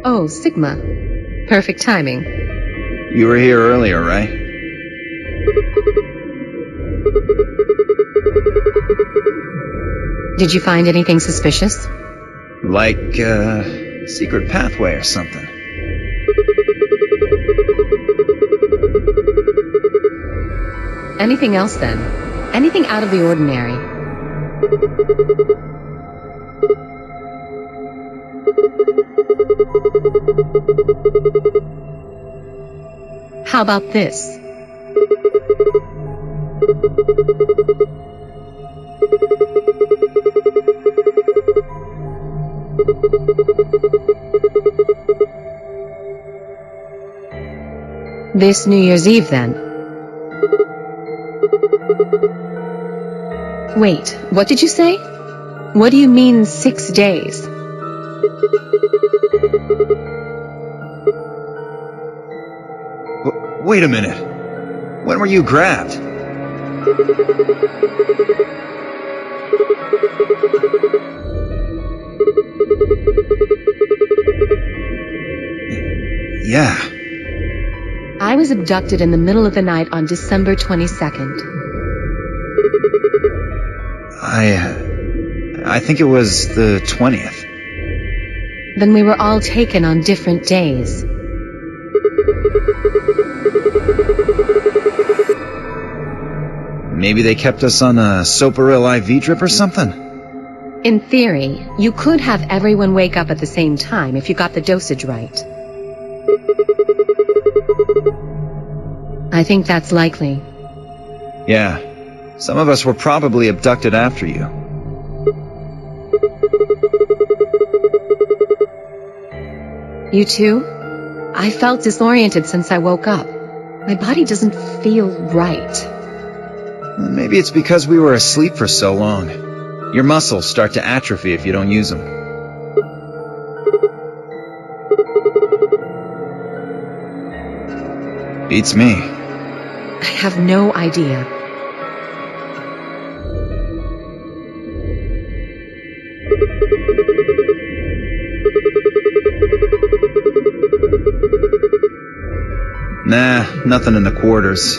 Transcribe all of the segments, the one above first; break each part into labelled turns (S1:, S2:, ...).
S1: Oh, Sigma. Perfect timing.
S2: You were here earlier, right?
S1: Did you find anything suspicious?
S2: Like, secret pathway or something.
S1: Anything else, then? Anything out of the ordinary? How about this? This New Year's Eve, then? Wait, what did you say? What do you mean 6 days?
S2: Wait a minute. When were you grabbed? Yeah.
S1: I was abducted in the middle of the night on December 22nd.
S2: I think it was the 20th.
S1: Then we were all taken on different days.
S2: Maybe they kept us on a Soparil IV drip or something?
S1: In theory, you could have everyone wake up at the same time if you got the dosage right. I think that's likely.
S2: Yeah. Some of us were probably abducted after you.
S1: You too? I felt disoriented since I woke up. My body doesn't feel right.
S2: Maybe it's because we were asleep for so long. Your muscles start to atrophy if you don't use them. Beats me.
S1: I have no idea.
S2: Nah, nothing in the quarters.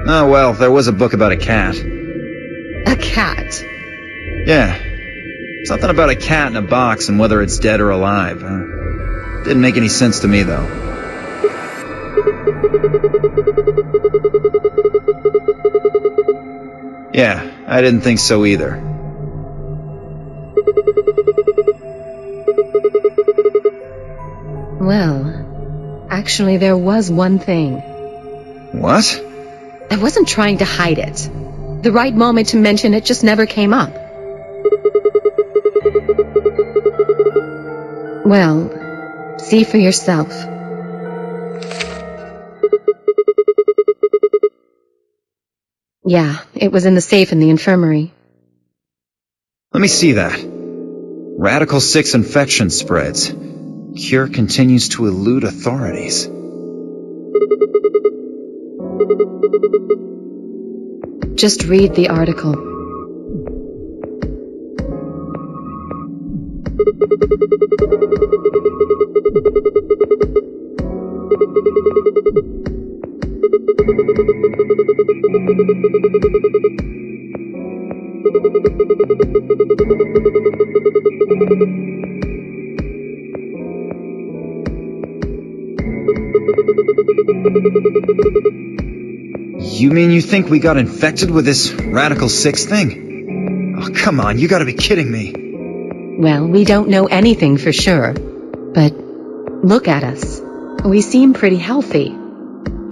S2: Oh well, there was a book about a cat.
S1: A cat?
S2: Yeah. Something about a cat in a box and whether it's dead or alive. Didn't make any sense to me, though. Yeah, I didn't think so either.
S1: Well, actually there was one thing.
S2: What?
S1: I wasn't trying to hide it. The right moment to mention it just never came up. Well, see for yourself. Yeah, it was in the safe in the infirmary.
S2: Let me see that. Radical 6 infection spreads. Cure continues to elude authorities.
S1: Just read the article.
S2: You mean you think we got infected with this Radical 6 thing? Oh, come on, you gotta be kidding me.
S1: Well, we don't know anything for sure. But look at us. We seem pretty healthy.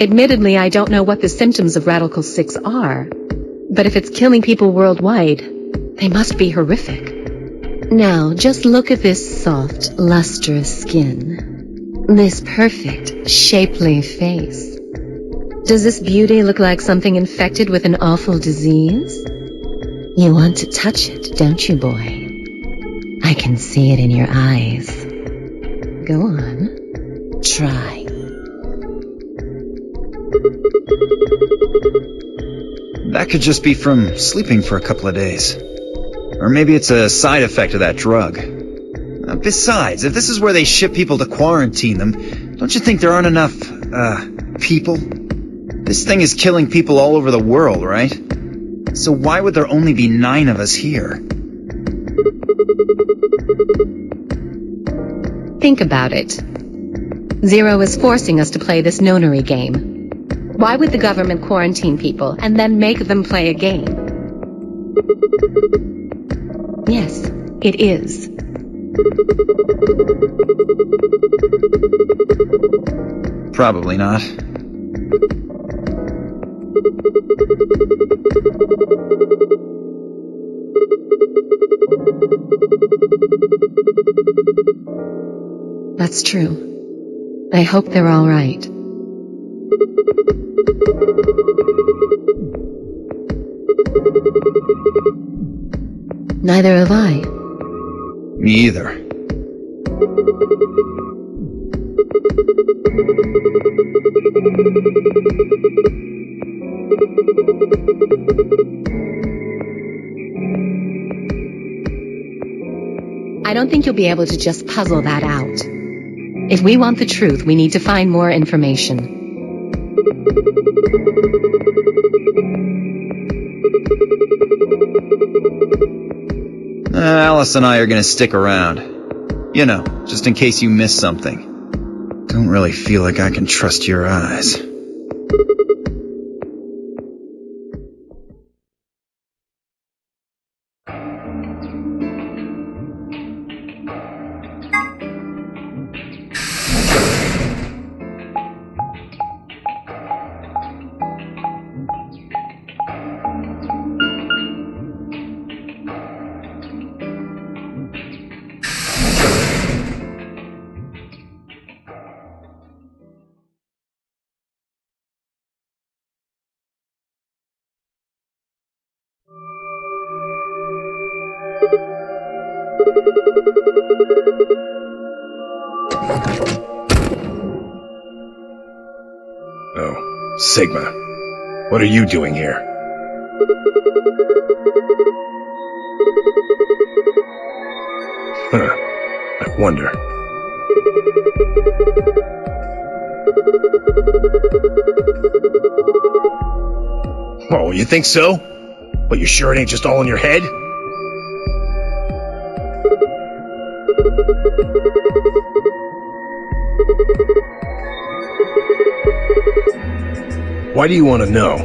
S1: Admittedly, I don't know what the symptoms of Radical 6 are. But if it's killing people worldwide, they must be horrific. Now, just look at this soft, lustrous skin. This perfect, shapely face. Does this beauty look like something infected with an awful disease? You want to touch it, don't you, boy? I can see it in your eyes. Go on. Try.
S2: That could just be from sleeping for a couple of days. Or maybe it's a side effect of that drug. Besides, if this is where they ship people to quarantine them, don't you think there aren't enough, people? This thing is killing people all over the world, right? So why would there only be 9 of us here?
S1: Think about it. Zero is forcing us to play this Nonary game. Why would the government quarantine people and then make them play a game? Yes, it is.
S2: Probably not.
S1: That's true. I hope they're all right. Neither have I.
S2: Me either.
S1: I don't think you'll be able to just puzzle that out. If we want the truth, we need to find more information.
S2: Alice and I are gonna stick around. You know, just in case you miss something. Don't really feel like I can trust your eyes.
S3: Oh, Sigma. What are you doing here? Huh. I wonder. Oh, you think so? But you sure it ain't just all in your head? Why do you want to know?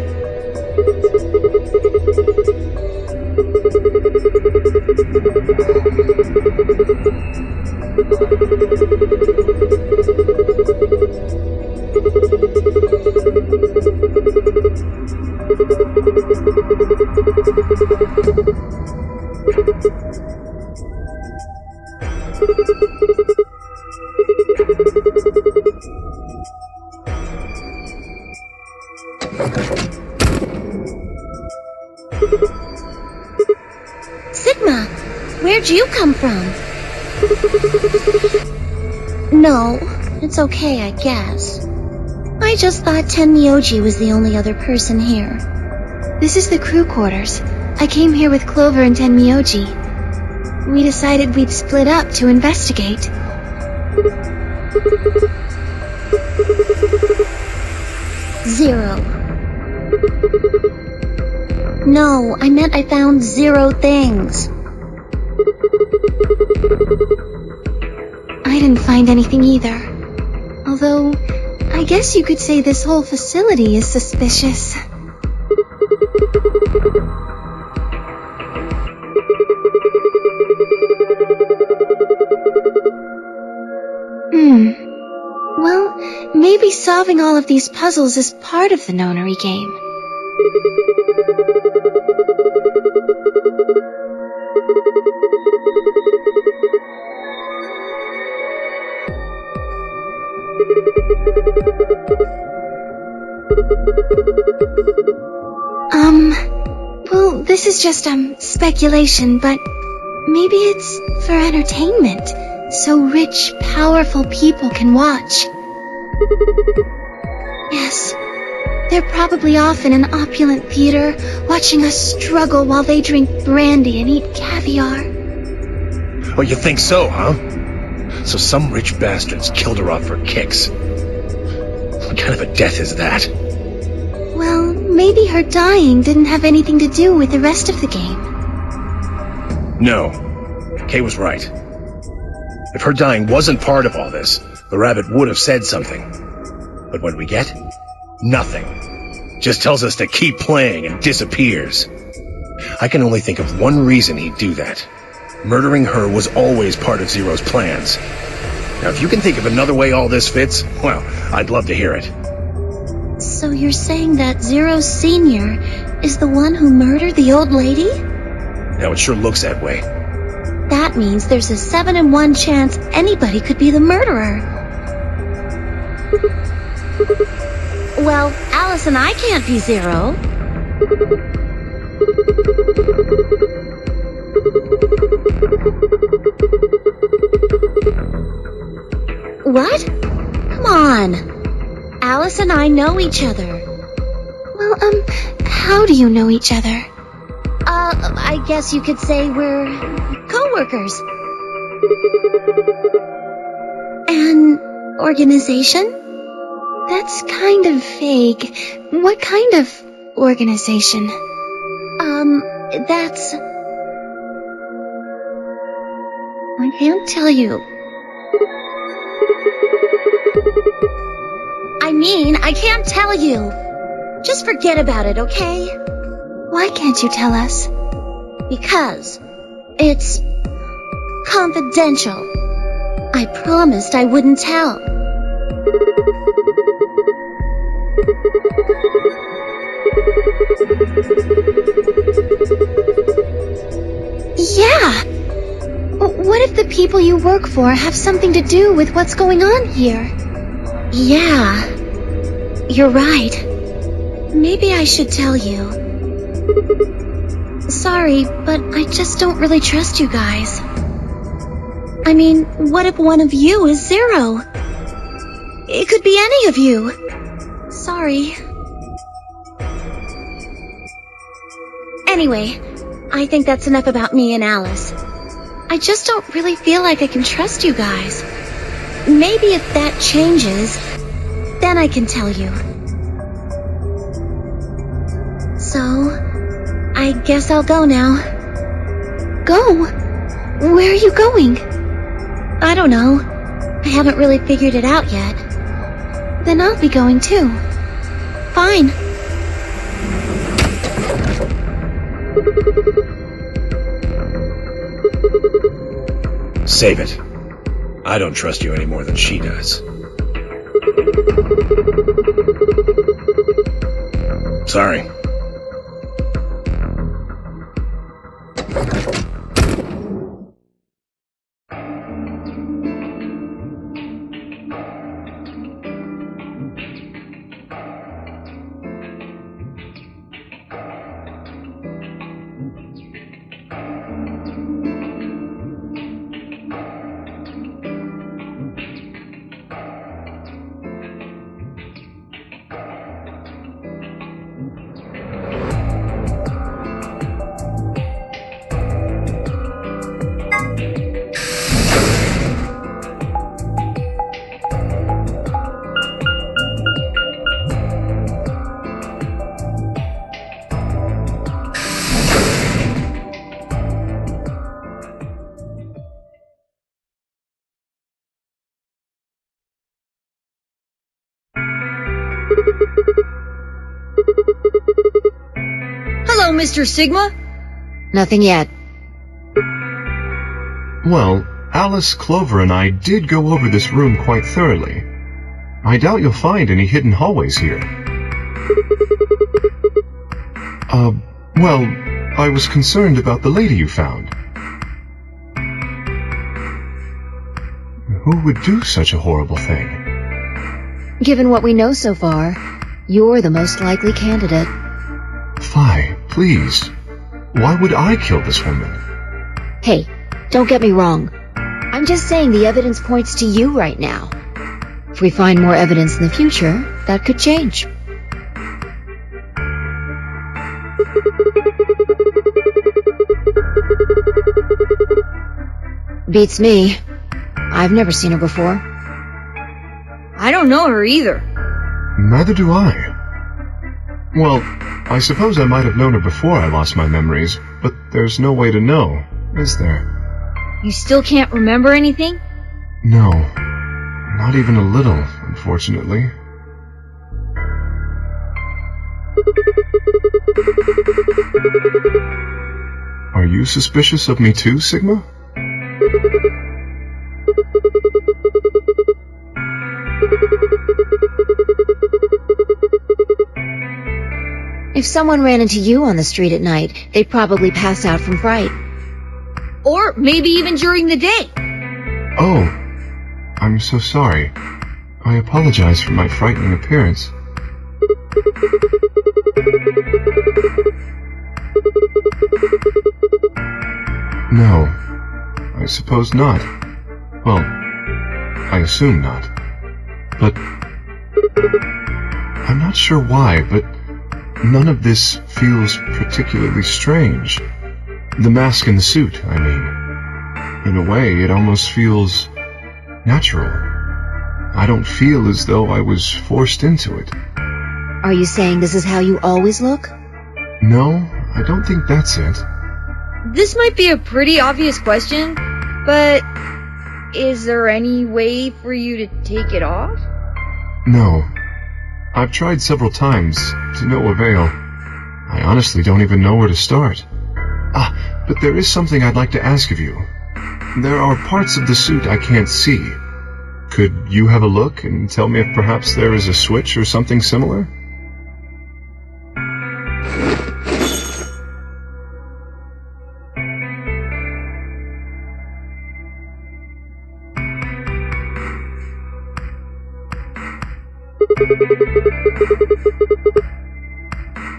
S4: Sigma, where'd you come from? No, it's okay, I guess. I just thought Tenmyoji was the only other person here. This is the crew quarters. I came here with Clover and Tenmyoji. We decided we'd split up to investigate. Zero. No, I meant I found 0 things. I didn't find anything either. Although, I guess you could say this whole facility is suspicious. solving all of these puzzles is part of the Nonary Game. Well, this is just, speculation, but maybe it's for entertainment, so rich, powerful people can watch. Yes, they're probably off in an opulent theater, watching us struggle while they drink brandy and eat caviar.
S3: Oh, you think so, huh? So some rich bastards killed her off for kicks. What kind of a death is that?
S4: Well, maybe her dying didn't have anything to do with the rest of the game.
S3: No. Kay was right. If her dying wasn't part of all this, the rabbit would have said something. But what we get? Nothing. Just tells us to keep playing and disappears. I can only think of one reason he'd do that. Murdering her was always part of Zero's plans. Now, if you can think of another way all this fits, well, I'd love to hear it.
S4: So you're saying that Zero Sr. is the one who murdered the old lady?
S3: Now, it sure looks that way.
S4: That means there's a 7 in 1 chance anybody could be the murderer. Well, Alice and I can't be Zero. What? Come on. Alice and I know each other. Well, how do you know each other? I guess you could say we're co-workers. An organization? That's kind of vague. What kind of organization? That's... I can't tell you. I can't tell you. Just forget about it, okay? Why can't you tell us? Because it's confidential. I promised I wouldn't tell. Yeah! What if the people you work for have something to do with what's going on here? Yeah, you're right. Maybe I should tell you. Sorry, but I just don't really trust you guys. I mean, what if one of you is Zero? It could be any of you. Sorry. Anyway, I think that's enough about me and Alice. I just don't really feel like I can trust you guys. Maybe if that changes, then I can tell you. So, I guess I'll go now. Go? Where are you going? I don't know. I haven't really figured it out yet. Then I'll be going too. Fine.
S3: Save it. I don't trust you any more than she does. Sorry.
S5: Hello, Mr. Sigma.
S6: Nothing yet.
S7: Well, Alice, Clover, and I did go over this room quite thoroughly.
S6: I doubt you'll find any hidden hallways here. Well, I was concerned about the lady you found. Who would do such a horrible thing?
S7: Given what we know so far, you're the most likely candidate.
S6: Fi, please. Why would I kill this woman?
S7: Hey, don't get me wrong. I'm just saying the evidence points to you right now. If we find more evidence in the future, that could change. Beats me. I've never seen her before.
S5: I don't know her either.
S6: Neither do I. Well, I suppose I might have known her before I lost my memories, but there's no way to know, is there?
S5: You still can't remember anything?
S6: No. Not even a little, unfortunately. Are you suspicious of me too, Sigma?
S7: If someone ran into you on the street at night, they'd probably pass out from fright.
S5: Or maybe even during the day.
S6: Oh, I'm so sorry. I apologize for my frightening appearance. No, I suppose not. Well, I assume not. But I'm not sure why, but none of this feels particularly strange. The mask and the suit, I mean. In a way, it almost feels natural. I don't feel as though I was forced into it.
S7: Are you saying this is how you always look?
S6: No, I don't think that's it.
S5: This might be a pretty obvious question, but is there any way for you to take it off?
S6: No. I've tried several times, to no avail. I honestly don't even know where to start. But there is something I'd like to ask of you. There are parts of the suit I can't see. Could you have a look and tell me if perhaps there is a switch or something similar?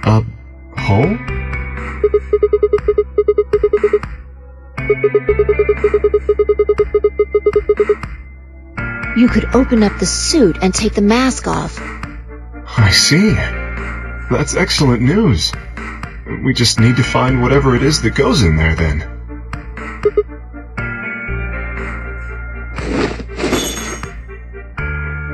S6: A hole?
S7: You could open up the suit and take the mask off.
S6: I see. That's excellent news. We just need to find whatever it is that goes in there, then.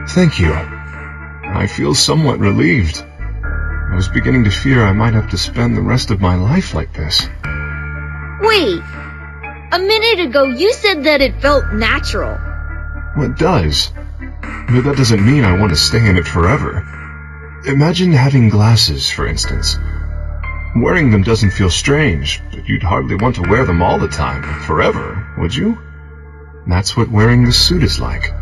S6: Thank you. I feel somewhat relieved. I was beginning to fear I might have to spend the rest of my life like this.
S5: Wait! A minute ago you said that it felt natural.
S6: Well, it does. But that doesn't mean I want to stay in it forever. Imagine having glasses, for instance. Wearing them doesn't feel strange, but you'd hardly want to wear them all the time, forever, would you? That's what wearing this suit is like.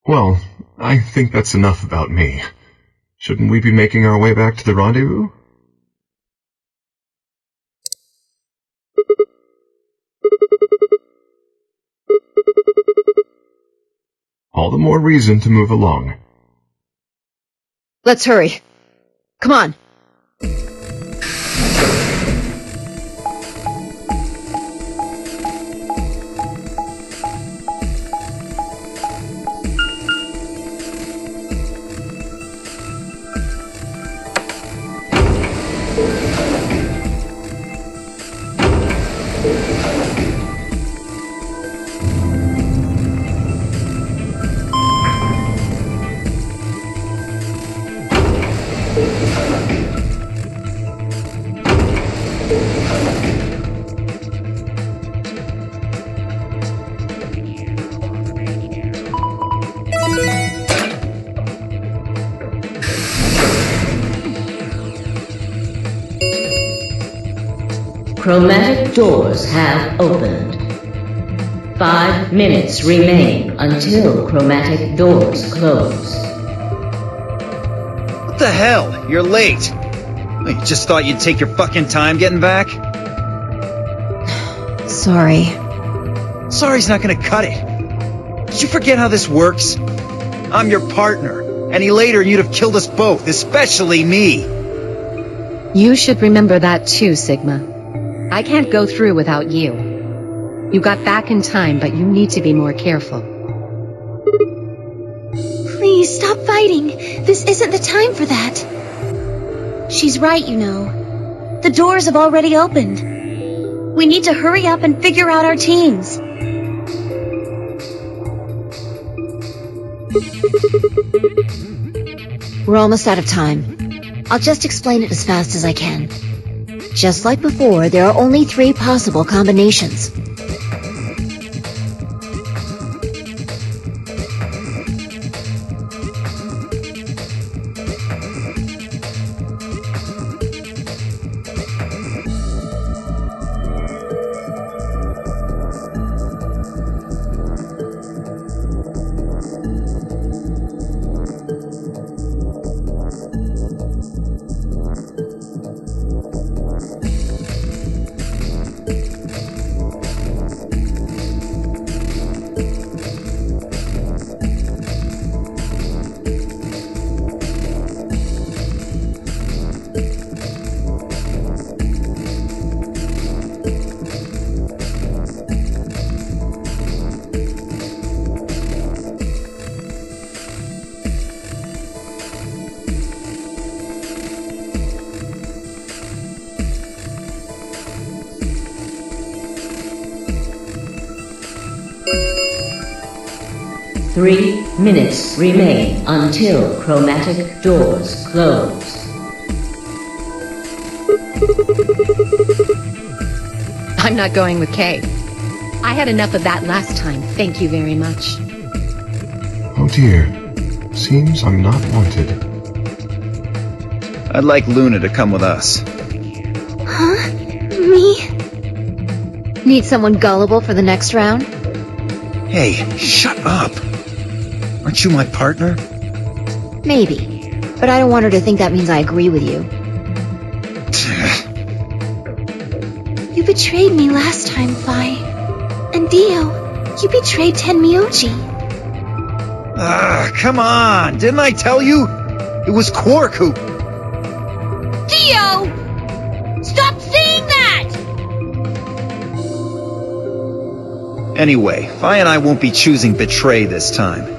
S6: Well, I think that's enough about me. Shouldn't we be making our way back to the rendezvous? All the more reason to move along.
S7: Let's hurry. Come on.
S8: Chromatic doors have opened. 5 minutes remain until chromatic doors close.
S2: What the hell? You're late. You just thought you'd take your fucking time getting back?
S7: Sorry.
S2: Sorry's not gonna cut it. Did you forget how this works? I'm your partner. Any later and you'd have killed us both, especially me.
S1: You should remember that too, Sigma. I can't go through without you. You got back in time, but you need to be more careful.
S4: Please, stop fighting. This isn't the time for that. She's right, you know. The doors have already opened. We need to hurry up and figure out our teams.
S7: We're almost out of time. I'll just explain it as fast as I can. Just like before, there are only 3 possible combinations.
S8: Three minutes remain until chromatic doors close.
S1: I'm not going with Kay. I had enough of that last time, thank you very much.
S6: Oh dear. Seems I'm not wanted.
S2: I'd like Luna to come with us.
S4: Huh? Me?
S7: Need someone gullible for the next round?
S2: Hey, shut up! Aren't you my partner?
S7: Maybe. But I don't want her to think that means I agree with you.
S4: You betrayed me last time, Fi. And Dio, you betrayed Tenmyoji.
S2: Come on! Didn't I tell you? It was Quark who...
S5: Dio! Stop saying that!
S2: Anyway, Fi and I won't be choosing betray this time.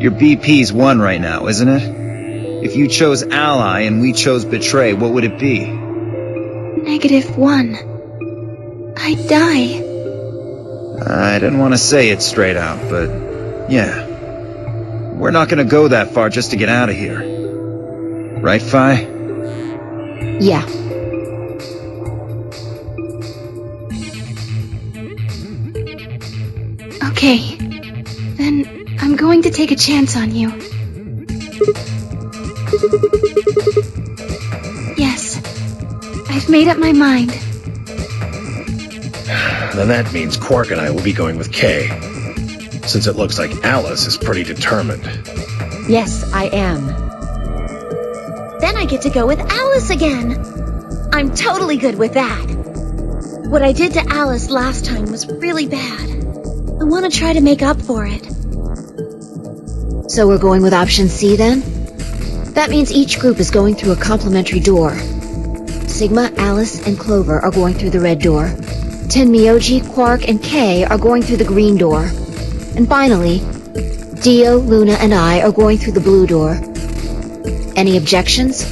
S2: Your BP's 1 right now, isn't it? If you chose ally and we chose betray, what would it be?
S4: -1. I'd die.
S2: I didn't want to say it straight out, but yeah. We're not gonna go that far just to get out of here. Right, Fi?
S7: Yeah.
S4: Okay. Then I'm going to take a chance on you. Yes. I've made up my mind.
S3: Then that means Quark and I will be going with Kay, since it looks like Alice is pretty determined.
S1: Yes, I am.
S4: Then I get to go with Alice again. I'm totally good with that. What I did to Alice last time was really bad. I want to try to make up for it.
S7: So we're going with option C then? That means each group is going through a complementary door. Sigma, Alice, and Clover are going through the red door. Tenmyoji, Quark, and Kay are going through the green door. And finally, Dio, Luna, and I are going through the blue door. Any objections?